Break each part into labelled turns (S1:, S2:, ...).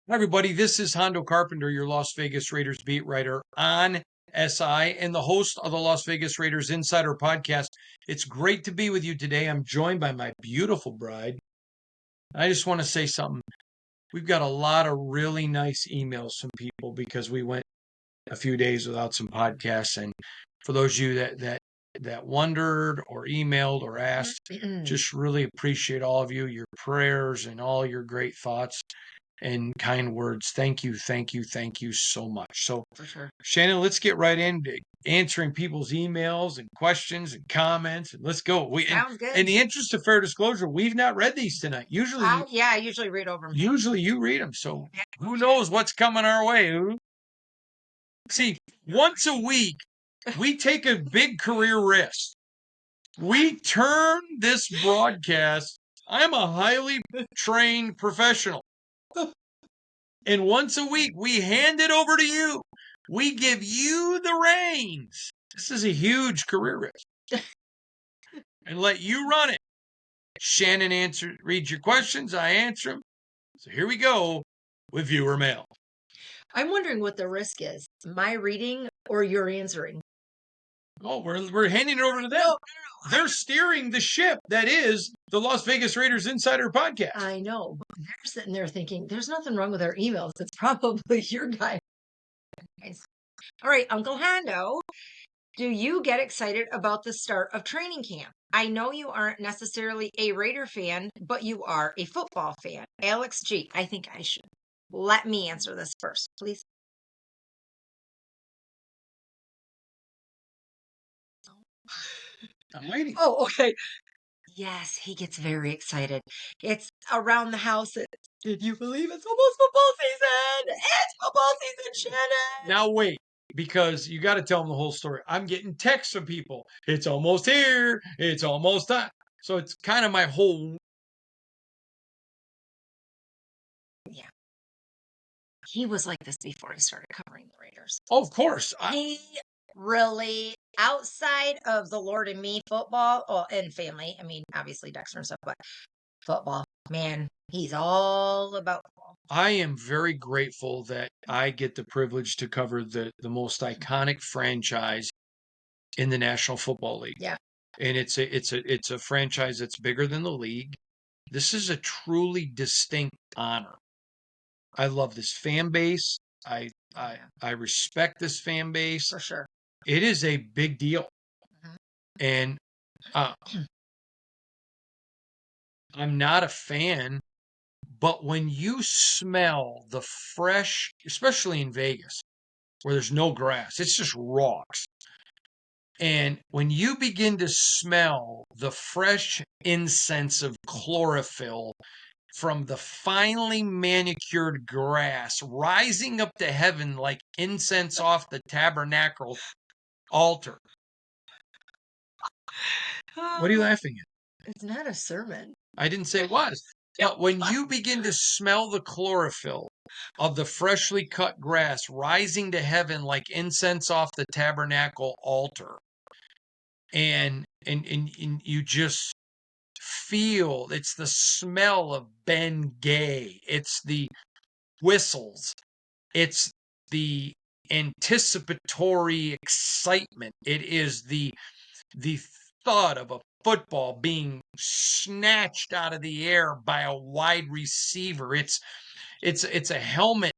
S1: Hi, everybody. This is Hondo Carpenter, your Las Vegas Raiders beat writer on SI and the host of the Las Vegas Raiders Insider Podcast. It's great to be with you today. I'm joined by my beautiful bride. I just want to say something. We've got a lot of really nice emails from people because we went a few days without some podcasts. And for those of you that wondered or emailed or asked, just really appreciate all of you, your prayers and all your great thoughts and kind words. Thank you so much. So,
S2: for sure,
S1: Shannon, let's get right into answering people's emails and questions and comments, and let's go.
S2: Sounds good.
S1: In the interest of fair disclosure, we've not read these tonight.
S2: I usually read over them.
S1: Usually you read them, so who knows what's coming our way? See, once a week, we take a big career risk. We turn this broadcast. I'm a highly trained professional. And once a week, we hand it over to you. We give you the reins. This is a huge career risk. And let you run it. Shannon reads your questions. I answer them. So here we go with viewer mail.
S2: I'm wondering what the risk is. My reading or your answering?
S1: Oh, we're handing it over to them. No. They're steering the ship that is the Las Vegas Raiders Insider Podcast.
S2: I know. But they're sitting there thinking, there's nothing wrong with our emails. It's probably your guy. All right, Uncle Hondo, do you get excited about the start of training camp? I know you aren't necessarily a Raider fan, but you are a football fan. Alex G. I think I should. Let me answer this first, please.
S1: I'm waiting.
S2: Oh, okay. Yes, he gets very excited. It's around the house. Did you believe it's almost football season? It's football season, Shannon.
S1: Now wait, because you got to tell them the whole story. I'm getting texts from people. It's almost here. It's almost done. So it's kind of my whole.
S2: Yeah. He was like this before he started covering the Raiders.
S1: Oh, of course.
S2: He really, outside of the Lord and me football, and family, I mean, obviously Dexter and stuff, but football, man, he's all about football.
S1: I am very grateful that I get the privilege to cover the most iconic franchise in the National Football League.
S2: Yeah.
S1: And it's a franchise that's bigger than the league. This is a truly distinct honor. I love this fan base. I respect this fan base.
S2: For sure.
S1: It is a big deal. Mm-hmm. And I'm not a fan, but when you smell the fresh, especially in Vegas, where there's no grass, it's just rocks. And when you begin to smell the fresh incense of chlorophyll from the finely manicured grass rising up to heaven like incense off the tabernacle altar. What are you laughing at?
S2: It's not a sermon.
S1: I didn't say it was. But when you begin to smell the chlorophyll of the freshly cut grass rising to heaven like incense off the tabernacle altar, and you just feel it's the smell of Ben Gay, it's the whistles, it's the anticipatory excitement, it is the thud of a football being snatched out of the air by a wide receiver. It's a helmet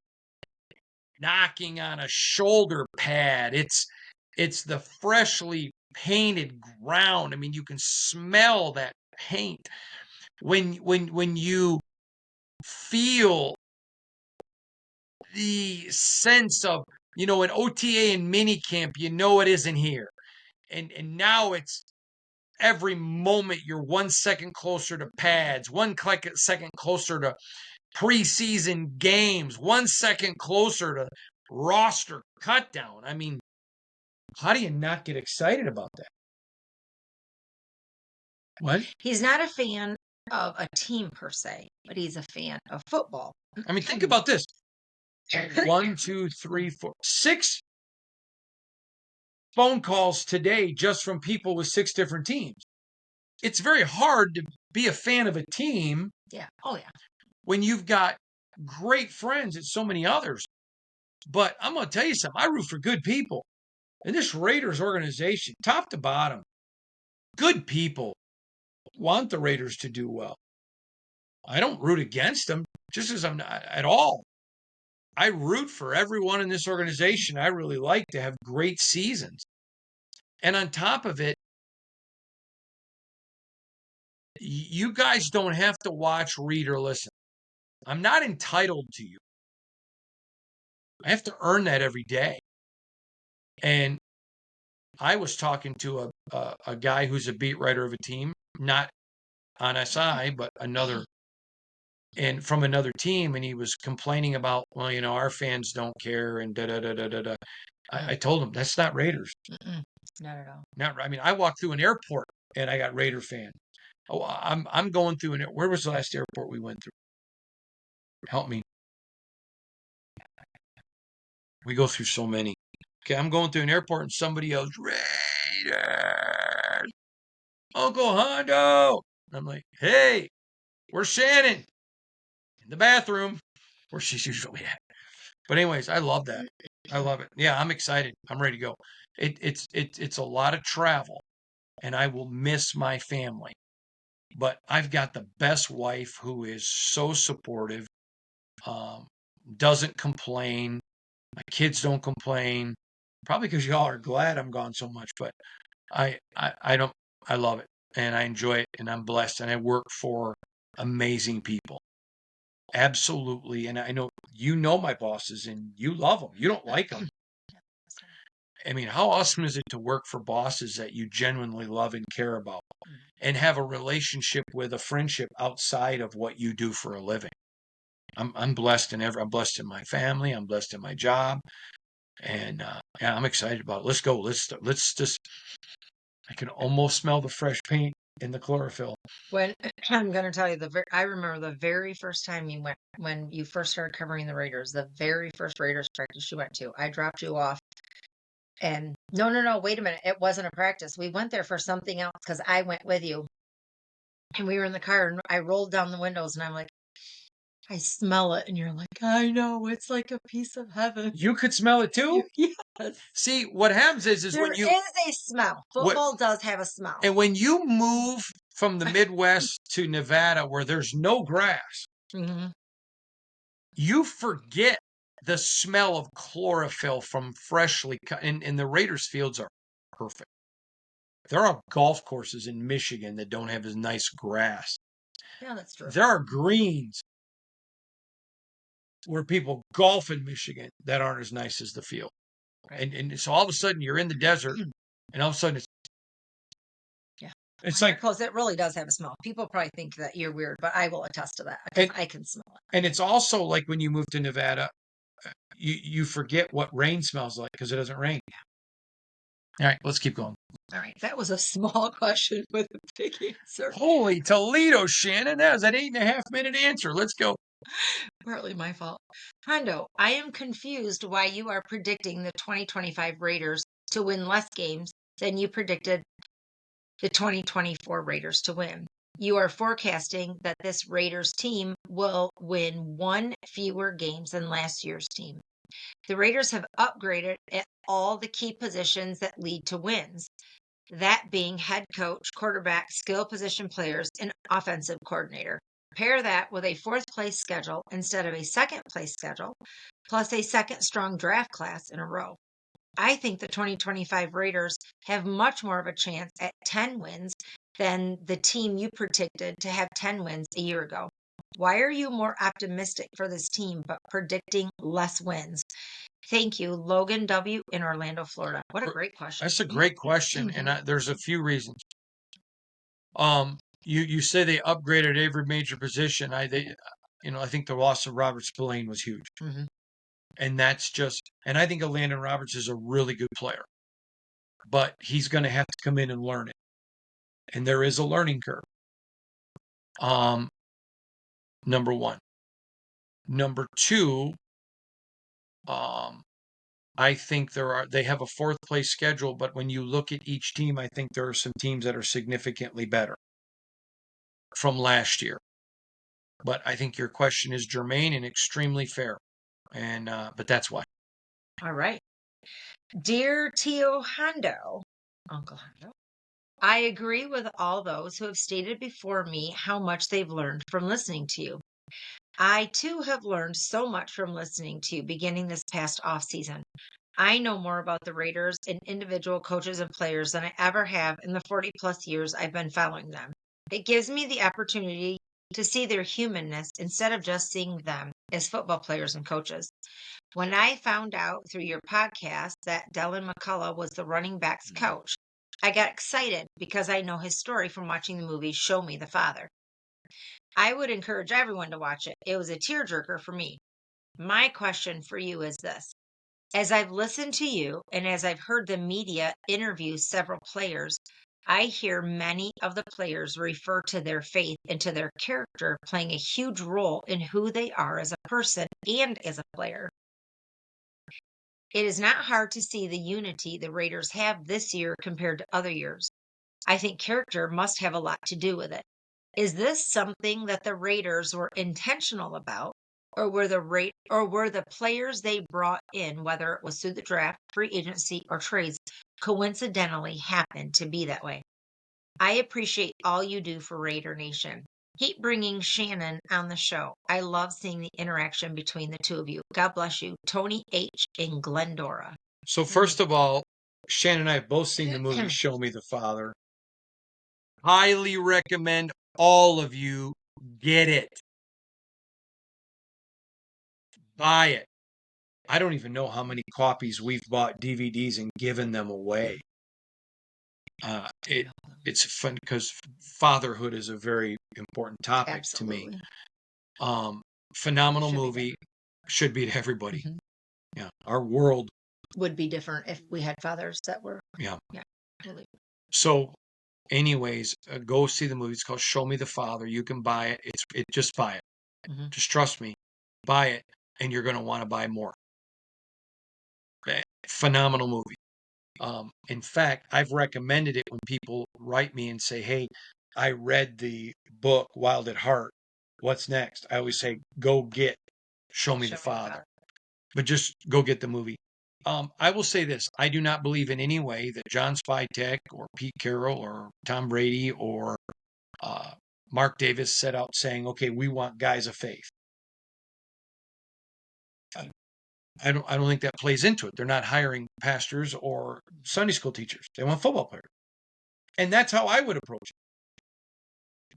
S1: knocking on a shoulder pad. It's the freshly painted ground. I mean, you can smell that paint when you feel the sense of, an OTA and minicamp, it isn't here. And now it's every moment you're 1 second closer to pads, 1 second closer to preseason games, 1 second closer to roster cut down. I mean, how do you not get excited about that? What?
S2: He's not a fan of a team per se, but he's a fan of football.
S1: I mean, think about this. 1, 2, 3, 4, 6 phone calls today just from people with 6 different teams. It's very hard to be a fan of a team.
S2: Yeah. Oh, yeah.
S1: When you've got great friends and so many others. But I'm going to tell you something. I root for good people. And this Raiders organization, top to bottom, good people want the Raiders to do well. I don't root against them, just as I'm not at all. I root for everyone in this organization I really like to have great seasons. And on top of it, you guys don't have to watch, read, or listen. I'm not entitled to you. I have to earn that every day. And I was talking to a guy who's a beat writer of a team, not on SI, but another, and from another team, and he was complaining about, well, our fans don't care and da da da da da da. I told him that's not Raiders.
S2: Not at all.
S1: I mean, I walked through an airport and I got Raider fan. Oh, I'm going through where was the last airport we went through? Help me. We go through so many. Okay, I'm going through an airport and somebody yells, Raiders! Uncle Hondo! I'm like, hey, where's Shannon? In the bathroom, where she's usually at. But anyways, I love that. I love it. Yeah, I'm excited. I'm ready to go. It's a lot of travel, and I will miss my family. But I've got the best wife who is so supportive, doesn't complain. My kids don't complain, probably because y'all are glad I'm gone so much. But I don't. I love it, and I enjoy it, and I'm blessed, and I work for amazing people. Absolutely, and I know my bosses, and you love them. You don't like them. I mean, how awesome is it to work for bosses that you genuinely love and care about, and have a relationship with, a friendship outside of what you do for a living? I'm blessed I'm blessed in my family. I'm blessed in my job, and yeah, I'm excited about it. Let's go. Let's just. I can almost smell the fresh paint in the chlorophyll.
S2: When I'm going to tell you I remember the very first time you went when you first started covering the Raiders. The very first Raiders practice you went to, I dropped you off. And no, wait a minute. It wasn't a practice. We went there for something else because I went with you. And we were in the car and I rolled down the windows and I'm like, I smell it. And you're like, I know. It's like a piece of heaven.
S1: You could smell it too?
S2: Yes.
S1: See, what happens is
S2: There
S1: when you.
S2: is a smell. Football does have a smell.
S1: And when you move from the Midwest to Nevada where there's no grass, you forget the smell of chlorophyll from freshly cut. And the Raiders fields are perfect. There are golf courses in Michigan that don't have as nice grass.
S2: Yeah, that's true.
S1: There are greens where people golf in Michigan that aren't as nice as the field. Right. And so all of a sudden you're in the desert, and all of a sudden it's like,
S2: because it really does have a smell. People probably think that you're weird, but I will attest to that because I can smell it.
S1: And it's also like when you move to Nevada, you forget what rain smells like because it doesn't rain. All right, let's keep going.
S2: All right, that was a small question with a big answer.
S1: Holy Toledo, Shannon. That was an 8.5-minute answer. Let's go.
S2: Partly my fault. Hondo, I am confused why you are predicting the 2025 Raiders to win less games than you predicted the 2024 Raiders to win. You are forecasting that this Raiders team will win one fewer games than last year's team. The Raiders have upgraded at all the key positions that lead to wins, that being head coach, quarterback, skill position players, and offensive coordinator. Pair that with a fourth place schedule instead of a second place schedule, plus a second strong draft class in a row. I think the 2025 Raiders have much more of a chance at 10 wins than the team you predicted to have 10 wins a year ago. Why are you more optimistic for this team but predicting less wins? Thank you, Logan W. in Orlando, Florida. What a great question.
S1: That's a great question, and there's a few reasons. You say they upgraded every major position. I think the loss of Robert Spillane was huge. And that's and I think Landon Roberts is a really good player, but he's going to have to come in and learn it. And there is a learning curve. Number one. Number two, I think they have a fourth place schedule, but when you look at each team, I think there are some teams that are significantly better from last year. But I think your question is germane and extremely fair. And but that's why.
S2: All right. Dear Tio Hondo, Uncle Hondo, I agree with all those who have stated before me how much they've learned from listening to you. I too have learned so much from listening to you beginning this past off season. I know more about the Raiders and individual coaches and players than I ever have in the 40 plus years I've been following them. It gives me the opportunity to see their humanness instead of just seeing them as football players and coaches. When I found out through your podcast that Dylan McCullough was the running backs coach, I got excited because I know his story from watching the movie Show Me the Father. I would encourage everyone to watch it. It was a tearjerker for me. My question for you is this. As I've listened to you and as I've heard the media interview several players, I hear many of the players refer to their faith and to their character playing a huge role in who they are as a person and as a player. It is not hard to see the unity the Raiders have this year compared to other years. I think character must have a lot to do with it. Is this something that the Raiders were intentional about, or were the players they brought in, whether it was through the draft, free agency, or trades, coincidentally happened to be that way? I appreciate all you do for Raider Nation. Keep bringing Shannon on the show. I love seeing the interaction between the two of you. God bless you, Tony H. in Glendora.
S1: So first of all, Shannon and I have both seen the movie Show Me the Father. Highly recommend all of you get it. Buy it. I don't even know how many copies we've bought DVDs and given them away. It's fun because fatherhood is a very important topic to me. Phenomenal movie. Should be to everybody.
S2: Mhm.
S1: Yeah. Our world
S2: Would be different if we had fathers that were.
S1: Yeah.
S2: Yeah. Really.
S1: So anyways, go see the movie. It's called Show Me the Father. You can buy it. Just buy it.
S2: Mhm.
S1: Just trust me. Buy it and you're going to want to buy more. Phenomenal movie. In fact, I've recommended it when people write me and say, "Hey, I read the book Wild at Heart. What's next?" I always say, "Go get Show Me the Father." But just go get the movie. I will say this. I do not believe in any way that John Spytek or Pete Carroll or Tom Brady or Mark Davis set out saying, "Okay, we want guys of faith." I don't think that plays into it. They're not hiring pastors or Sunday school teachers. They want football players. And that's how I would approach it.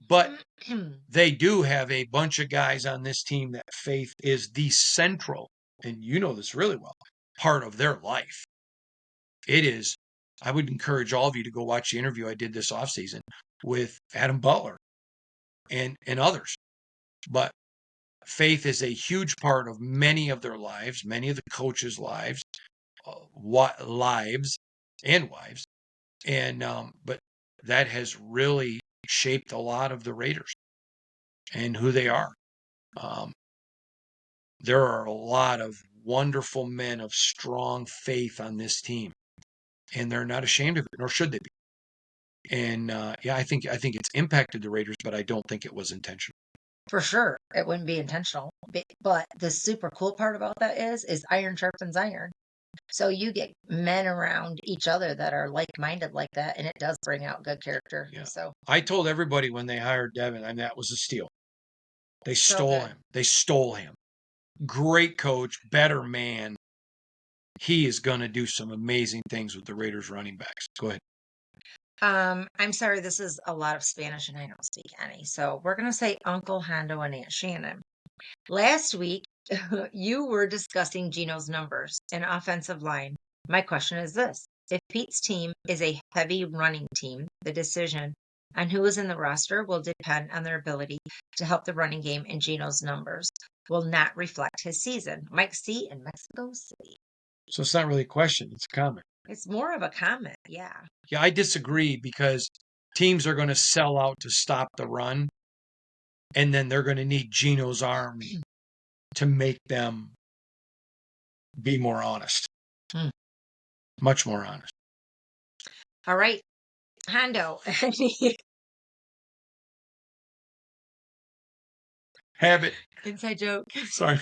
S1: But they do have a bunch of guys on this team that faith is the central, and you know this really well, part of their life. It is. I would encourage all of you to go watch the interview I did this offseason with Adam Butler and others. But faith is a huge part of many of their lives, many of the coaches' lives, lives and wives. And but that has really shaped a lot of the Raiders and who they are. There are a lot of wonderful men of strong faith on this team, and they're not ashamed of it, nor should they be. And yeah, I think it's impacted the Raiders, but I don't think it was intentional.
S2: For sure, it wouldn't be intentional. But the super cool part about that is iron sharpens iron. So you get men around each other that are like-minded like that, and it does bring out good character.
S1: Yeah.
S2: So
S1: I told everybody when they hired Devin, and that was a steal. They stole him. They stole him. Great coach, better man. He is going to do some amazing things with the Raiders running backs. Go ahead.
S2: I'm sorry, this is a lot of Spanish and I don't speak any. So we're going to say Uncle Hondo and Aunt Shannon. Last week, you were discussing Geno's numbers and offensive line. My question is this. If Pete's team is a heavy running team, the decision on who is in the roster will depend on their ability to help the running game, and Geno's numbers will not reflect his season. Mike C. in Mexico City.
S1: So it's not really a question, it's a comment.
S2: It's more of a comment, yeah.
S1: Yeah, I disagree because teams are going to sell out to stop the run, and then they're going to need Geno's arm to make them be more honest. Much more honest.
S2: All right, Hondo.
S1: Habit.
S2: Inside joke.
S1: Sorry.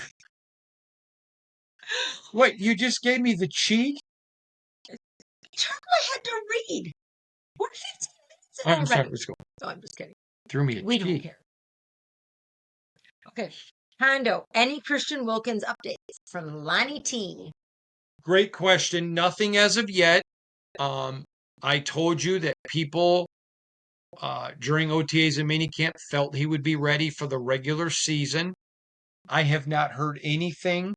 S1: Wait, you just gave me the cheat?
S2: I had to read. We're 15 minutes in
S1: I'm sorry.
S2: already.
S1: Let's go.
S2: Oh, I'm just kidding.
S1: Threw me a
S2: We don't
S1: cheat.
S2: care. Okay. Hondo, any Christian Wilkins updates from Lonnie T?
S1: Great question. Nothing as of yet. I told you that people during OTAs and minicamp felt he would be ready for the regular season. I have not heard anything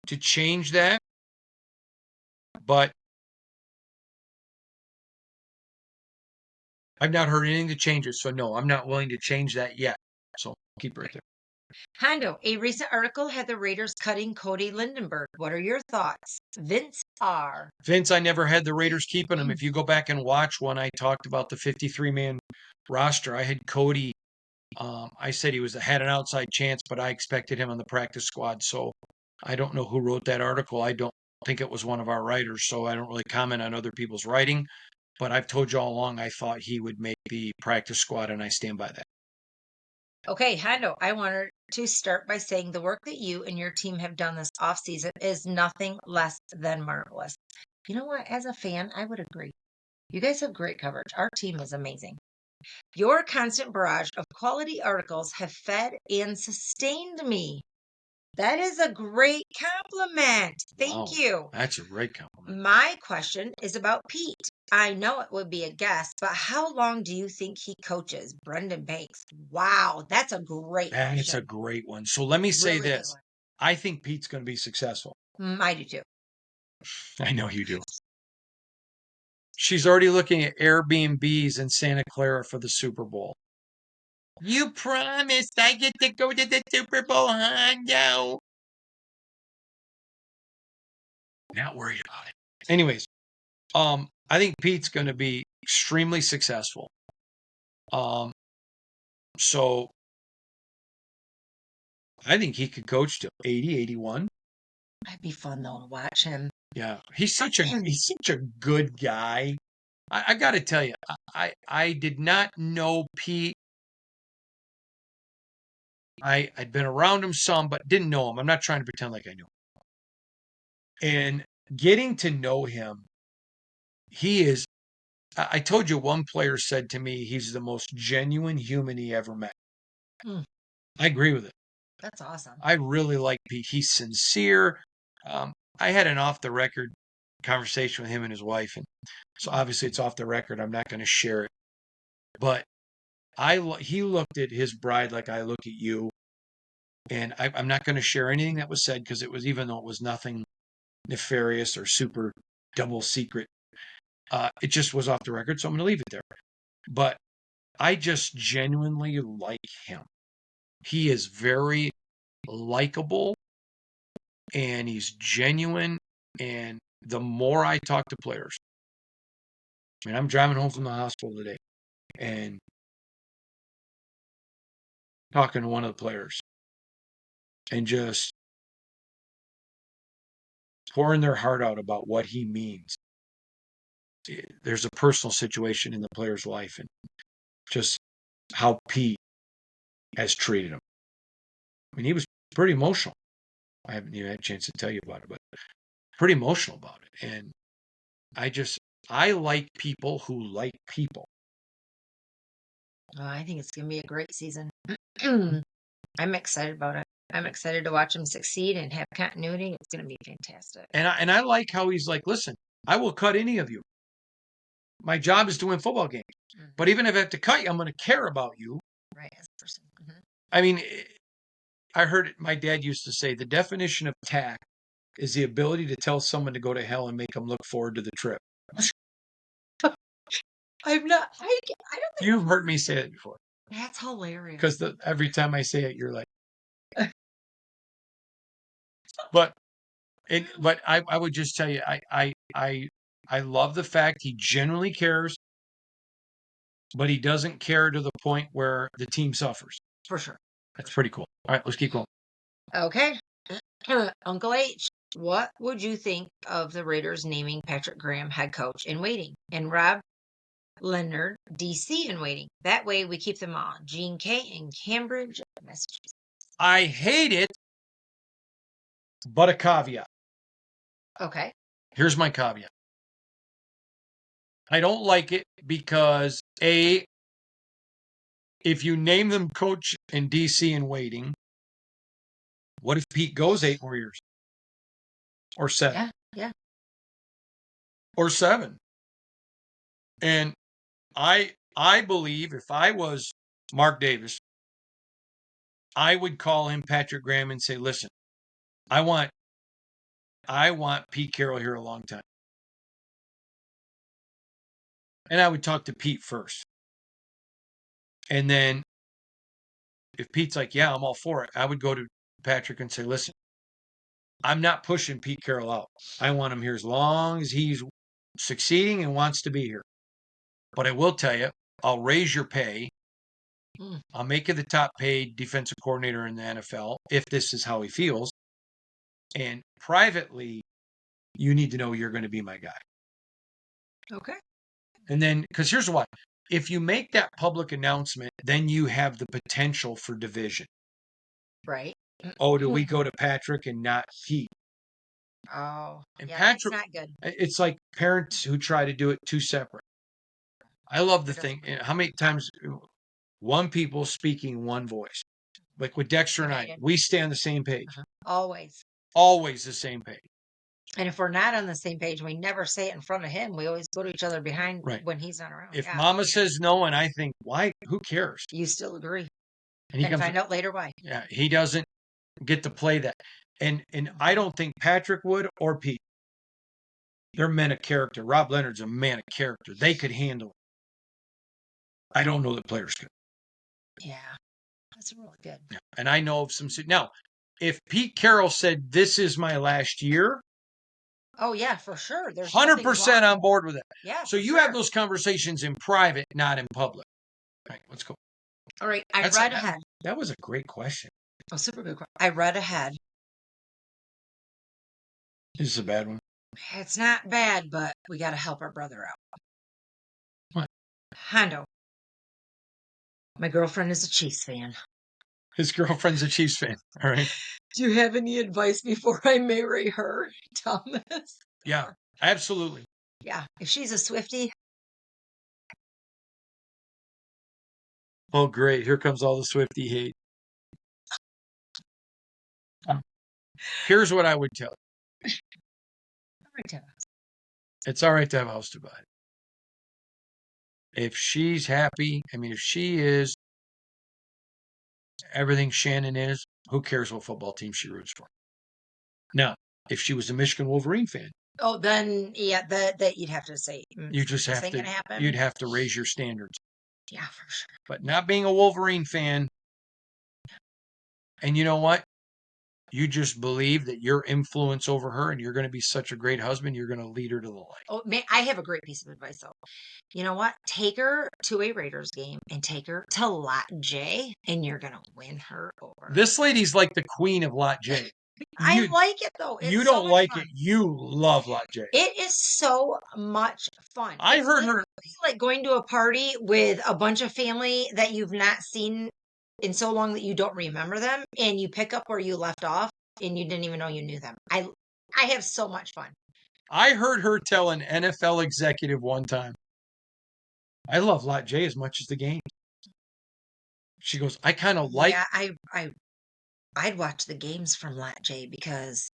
S1: to change that, but I've not heard anything to change it. So no, I'm not willing to change that yet. So keep it right there.
S2: Hondo, a recent article had the Raiders cutting Cody Lindenberg. What are your thoughts? Vince R.
S1: Vince, I never had the Raiders keeping him. If you go back and watch when I talked about the 53-man roster, I had Cody. I said he had an outside chance, but I expected him on the practice squad. So I don't know who wrote that article. I don't think it was one of our writers, so I don't really comment on other people's writing. But I've told you all along I thought he would make the practice squad, and I stand by that.
S2: Okay, Hondo, I wanted to start by saying the work that you and your team have done this offseason is nothing less than marvelous. You know what? As a fan, I would agree. You guys have great coverage. Our team is amazing. Your constant barrage of quality articles have fed and sustained me. That is a great compliment. Thank
S1: Wow,
S2: you.
S1: That's a great compliment.
S2: My question is about Pete. I know it would be a guess, but how long do you think he coaches? Brendan Banks. Wow, that's a great
S1: It's a
S2: question.
S1: great one. So let me say
S2: Really good
S1: this. I think Pete's going to be successful.
S2: one. I do too.
S1: I know you do. She's already looking at Airbnbs in Santa Clara for the Super Bowl. You promised I get to go to the Super Bowl, Hondo. Not worried about it. Anyways, I think Pete's going to be extremely successful. So I think he could coach to 80, 81.
S2: That'd be fun though to watch him.
S1: Yeah, he's such a good guy. I got to tell you, I did not know Pete. I'd been around him some, but didn't know him. I'm not trying to pretend like I knew him. And getting to know him, he is. I told you one player said to me he's the most genuine human he ever met.
S2: Hmm.
S1: I agree with it.
S2: That's awesome.
S1: I really like Pete. He's sincere. I had an off the record conversation with him and his wife, and so obviously it's off the record. I'm not going to share it, but he looked at his bride like I look at you, and I'm not going to share anything that was said because it was, even though it was nothing nefarious or super double secret, it just was off the record. So I'm going to leave it there. But I just genuinely like him. He is very likable and he's genuine. And the more I talk to players, I mean, I'm driving home from the hospital today and talking to one of the players and just pouring their heart out about what he means. There's a personal situation in the player's life and just how Pete has treated him. I mean, he was pretty emotional. I haven't even had a chance to tell you about it, but pretty emotional about it. And I like people who like people.
S2: Oh, I think it's going to be a great season. I'm excited about it. I'm excited to watch him succeed and have continuity. It's going to be fantastic.
S1: And I like how he's like, listen, I will cut any of you. My job is to win football games.
S2: Mhm.
S1: But even if I have to cut you, I'm going to care about you.
S2: Right, as a person.
S1: I mean, I heard it, my dad used to say the definition of tact is the ability to tell someone to go to hell and make them look forward to the trip.
S2: I'm not. I don't think
S1: You've heard me say it before.
S2: that's hilarious.
S1: Because every time I say it, you're like, but I would just tell you, I love the fact he genuinely cares, but he doesn't care to the point where the team suffers.
S2: For sure.
S1: That's pretty cool. All right, let's keep going.
S2: Okay. Uncle H, what would you think of the Raiders naming Patrick Graham head coach in waiting and Rob Leonard DC in waiting? That way we keep them all. Gene K in Cambridge, Massachusetts.
S1: I hate it, but a caveat.
S2: Okay.
S1: Here's my caveat. I don't like it because, A, if you name them coach in DC in waiting, what if Pete goes 8 more years? Or 7?
S2: Yeah. Yeah.
S1: Or 7? And I believe if I was Mark Davis, I would call him Patrick Graham and say, listen, I want Pete Carroll here a long time. And I would talk to Pete first. And then if Pete's like, yeah, I'm all for it, I would go to Patrick and say, listen, I'm not pushing Pete Carroll out. I want him here as long as he's succeeding and wants to be here. But I will tell you, I'll raise your pay. I'll make you the top paid defensive coordinator in the NFL if this is how he feels. And privately, you need to know you're going to be my guy.
S2: Okay.
S1: And then, because here's what, if you make that public announcement, then you have the potential for division.
S2: Right.
S1: Oh, do we go to Patrick and not Pete?
S2: Oh,
S1: And
S2: yeah,
S1: Patrick,
S2: that's not good.
S1: it's like parents who try to do it two separate. I love the
S2: It doesn't
S1: thing.
S2: work.
S1: How many times one people speaking one voice? Like with Dexter and I,
S2: United.
S1: we stay on the same page.
S2: Always.
S1: Always the same page.
S2: And if we're not on the same page, we never say it in front of him. We always go to each other behind
S1: Right.
S2: when he's not around.
S1: If
S2: Yeah.
S1: Mama
S2: Oh, yeah.
S1: says no and I think, why? Who cares?
S2: You still agree.
S1: And he
S2: And
S1: comes,
S2: find out later why.
S1: yeah, he doesn't get to play that. And I don't think Patrick would or Pete. They're men of character. Rob Leonard's a man of character. They could handle it. I don't know that players could.
S2: Yeah. That's really good.
S1: Yeah. And I know of some. Now, if Pete Carroll said, this is my last year,
S2: Oh, yeah, for sure. There's
S1: 100% on board with it.
S2: Yeah.
S1: So you have those conversations in private, not in public. All right, let's go.
S2: All right. I read ahead.
S1: That was a great question.
S2: Oh, super good question. I read ahead.
S1: This is a bad one.
S2: It's not bad, but we got to help our brother out.
S1: What?
S2: Hondo. My girlfriend is a Chiefs fan.
S1: His girlfriend's a Chiefs fan. All right.
S2: Do you have any advice before I marry her, Thomas?
S1: Yeah, absolutely.
S2: Yeah. If she's a Swiftie.
S1: Oh, great. Here comes all the Swiftie hate. Here's what I would tell you. It's all right to have a house divided. If she's happy, if she is everything Shannon is, who cares what football team she roots for? Now, if she was a Michigan Wolverine fan,
S2: oh, then yeah, that you'd have to say.
S1: You just have to. You'd have to raise your standards.
S2: Yeah, for sure.
S1: But not being a Wolverine fan, and you know what? You just believe that your influence over her, and you're going to be such a great husband. You're going to lead her to the light.
S2: Oh, man, I have a great piece of advice though. You know what? Take her to a Raiders game and take her to Lot J, and you're gonna win her over.
S1: This lady's like the queen of Lot J.
S2: I like it though. It's
S1: you
S2: so
S1: don't
S2: much
S1: like
S2: fun.
S1: it. You love Lot J.
S2: It is so much fun.
S1: I heard her
S2: like going to a party with a bunch of family that you've not seen in so long that you don't remember them, and you pick up where you left off, and you didn't even know you knew them. I have so much fun.
S1: I heard her tell an NFL executive one time, I love Lot J as much as the game. She goes, I kind of like.
S2: Yeah, I'd watch the games from Lot J because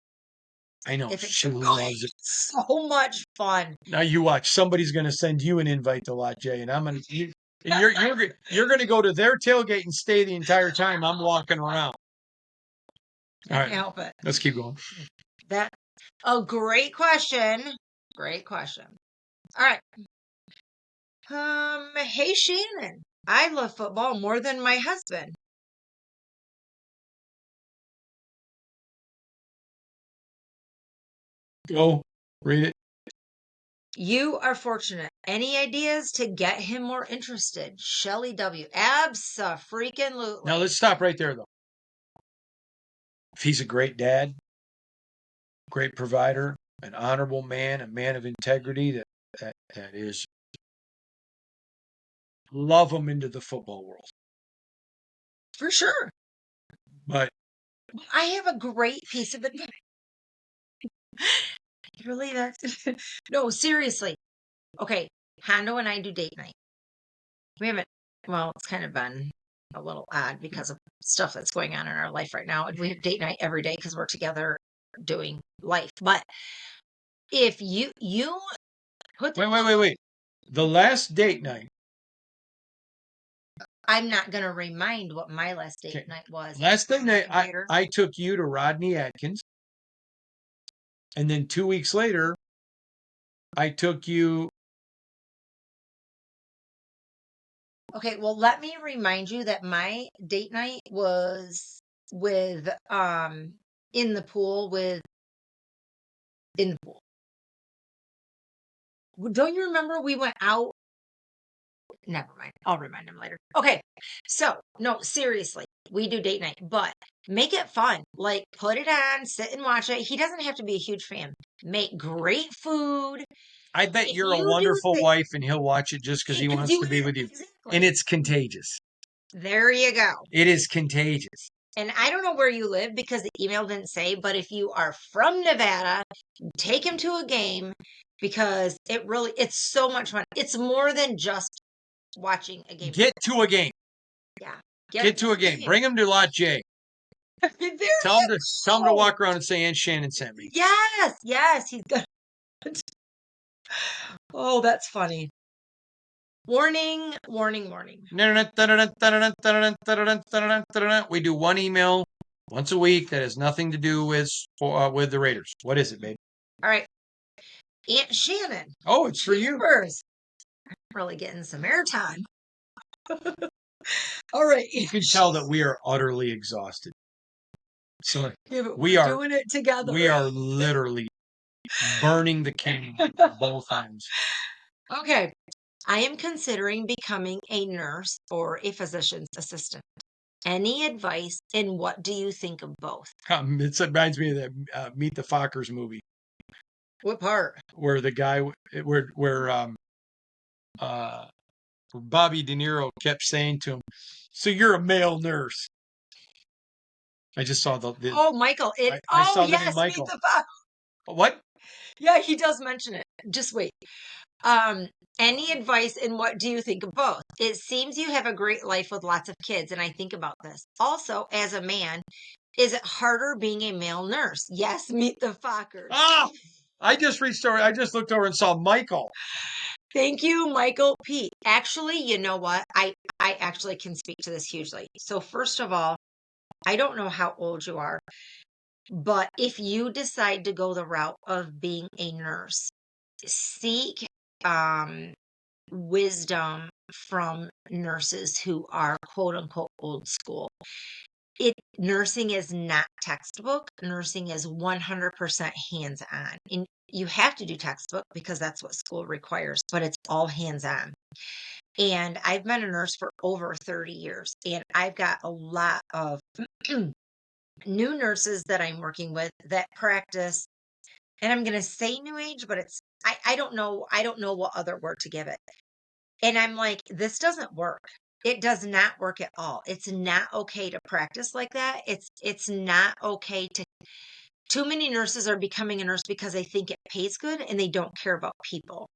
S1: I know she loves it.
S2: So much fun.
S1: Now you watch. Somebody's going to send you an invite to Lot J, and I'm going to. You're going to go to their tailgate and stay the entire time I'm walking around.
S2: I can't help it.
S1: Let's keep going.
S2: Great question. Great question. All right. Hey Shannon, I love football more than my husband.
S1: Go read it.
S2: You are fortunate. Any ideas to get him more interested? Shelly W. Abso-freaking-lutely.
S1: Now let's stop right there, though. If he's a great dad, great provider, an honorable man, a man of integrity, that is, love him into the football world.
S2: For sure.
S1: But
S2: I have a great piece of advice. Can you believe that? No, seriously. Okay, Hondo and I do date night. We haven't, well, it's kind of been a little odd because of stuff that's going on in our life right now. And we have date night every day because we're together doing life. But if you put the,
S1: wait. The last date night.
S2: I'm not going to remind what my last date
S1: Okay.
S2: night was.
S1: Last date night,
S2: Later.
S1: I took you to Rodney Atkins. And then 2 weeks later, I took you.
S2: Okay, well, let me remind you that my date night was with in the pool with in the pool. Don't you remember we went out? Never mind. I'll remind him later. Okay. So, no, seriously, we do date night, but make it fun. Like, put it on, sit and watch it. He doesn't have to be a huge fan. Make great food.
S1: I bet
S2: If
S1: you're a
S2: you do
S1: wonderful wife and he'll watch it just because he
S2: because
S1: wants to be
S2: have,
S1: with you.
S2: exactly.
S1: And it's contagious.
S2: There you go.
S1: It is contagious.
S2: And I don't know where you live because the email didn't say, but if you are from Nevada, take him to a game because it's so much fun. It's more than just watching a game.
S1: Get to a game.
S2: Yeah.
S1: Get to a game. Bring him to Lot J. Tell him to walk around and say Aunt Shannon sent me.
S2: Yes, he's good. Oh, that's funny. Warning.
S1: We do one email once a week that has nothing to do with the Raiders. What is it, babe?
S2: All right. Aunt Shannon.
S1: Oh, it's for you.
S2: I'm really getting some airtime. All right.
S1: You can tell that we are utterly exhausted. So
S2: we are doing it together.
S1: We are literally burning the cane both ends.
S2: Okay. I am considering becoming a nurse or a physician's assistant. Any advice, and what do you think of both?
S1: It reminds me of that Meet the Fockers movie.
S2: What part?
S1: Where the guy, where Bobby De Niro kept saying to him, "So you're a male nurse." I just saw the
S2: oh, Michael.
S1: I saw the
S2: yes,
S1: name Michael.
S2: Meet the Fockers.
S1: What?
S2: Yeah, he does mention it. Just wait. Any advice, and what do you think of both? It seems you have a great life with lots of kids, and I think about this. Also, as a man, is it harder being a male nurse? Yes, Meet the Fockers.
S1: I just looked over and saw Michael.
S2: Thank you, Michael P. Actually, you know what? I actually can speak to this hugely. So first of all, I don't know how old you are, but if you decide to go the route of being a nurse, seek wisdom from nurses who are quote unquote old school. Nursing is not textbook. Nursing is 100% hands-on. And you have to do textbook because that's what school requires, but it's all hands-on. And I've been a nurse for over 30 years, and I've got a lot of new nurses that I'm working with that practice, and I'm going to say new age, but I don't know what other word to give it. And I'm like, this doesn't work. It does not work at all. It's not okay to practice like that. It's not okay to. Too many nurses are becoming a nurse because they think it pays good and they don't care about people.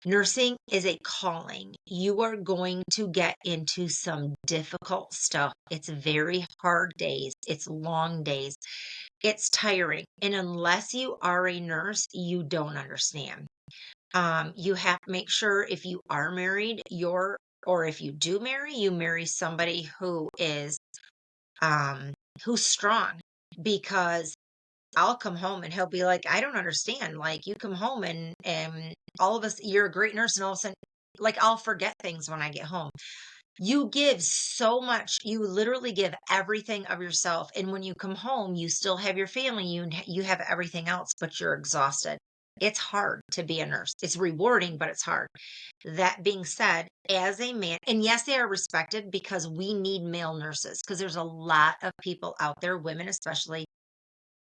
S2: Nursing is a calling. You are going to get into some difficult stuff. It's very hard days. It's long days. It's tiring. And unless you are a nurse, you don't understand. You have to make sure if you are married, or if you do marry, you marry somebody who is who's strong, because I'll come home and he'll be like, I don't understand. Like, you come home and all of us, you're a great nurse, and all of a sudden, like, I'll forget things when I get home. You give so much. You literally give everything of yourself. And when you come home, you still have your family, you have everything else, but you're exhausted. It's hard to be a nurse. It's rewarding, but it's hard. That being said, as a man, and yes, they are respected because we need male nurses, because there's a lot of people out there, women especially,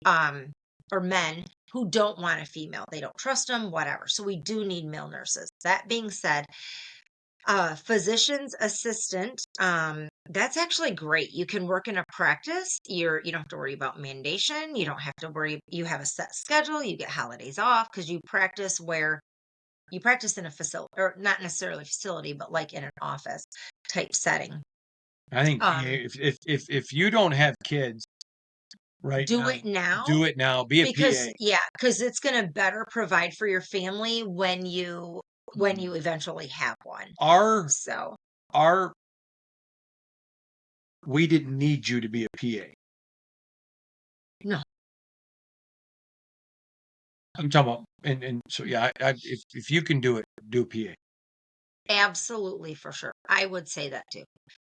S2: or men, who don't want a female. They don't trust them, whatever. So we do need male nurses. That being said, Physician's assistant. That's actually great. You can work in a practice. You don't have to worry about mandation. You don't have to worry. You have a set schedule. You get holidays off because you practice in a facility, or not necessarily a facility, but like in an office type setting.
S1: I think PA,
S2: Um,
S1: if you don't have kids right
S2: do
S1: now,
S2: it now
S1: do it now. Be a
S2: because
S1: PA.
S2: because it's going to better provide for your family when you eventually have one.
S1: Our
S2: So
S1: our we didn't need you to be a PA.
S2: no,
S1: I'm talking about, and so yeah, if you can do it, do a PA.
S2: absolutely for sure. I would say that too.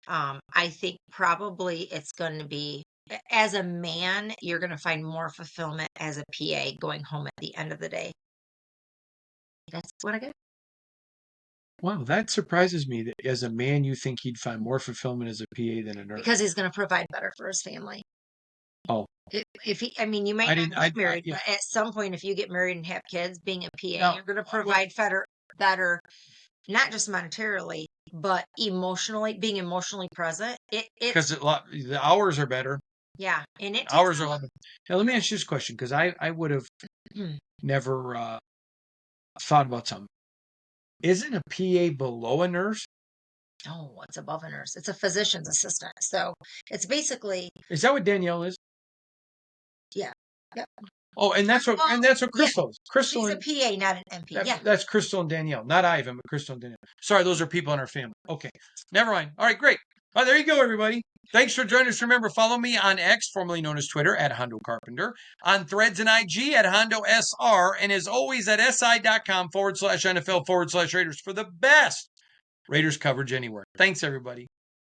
S2: I think probably it's going to be, as a man, you're going to find more fulfillment as a PA going home at the end of the day. That's what I get.
S1: Wow, that surprises me that as a man you think he'd find more fulfillment as a PA than a nurse.
S2: Because he's going to provide better for his family.
S1: Oh,
S2: If he, I mean, you might
S1: I
S2: not
S1: didn't.
S2: get married,
S1: Yeah.
S2: but at some point, if you get married and have kids, being a PA,
S1: Now,
S2: you're going to
S1: well,
S2: provide better, not just monetarily, but emotionally, being emotionally present.
S1: because the hours are better.
S2: Yeah, and it takes
S1: Hours are a lot better. Now, let me ask you this question because I would have never thought about something. Isn't a PA below a nurse?
S2: Oh, it's above a nurse. It's a physician's assistant. So it's basically,
S1: Is that what Danielle is?
S2: yeah. Yep.
S1: Oh, and that's what
S2: Yeah,
S1: Crystal is. Crystal
S2: she's a
S1: and
S2: PA, not an MP. Yeah.
S1: that's Crystal and Danielle, not Ivan, but Crystal and Danielle. Sorry, those are people in our family. Okay, never mind. All right, great. There you go, everybody. Thanks for joining us. Remember, follow me on X, formerly known as Twitter, at Hondo Carpenter, on Threads and IG at Hondo SR, and as always at SI.com/NFL/Raiders for the best Raiders coverage anywhere. Thanks, everybody.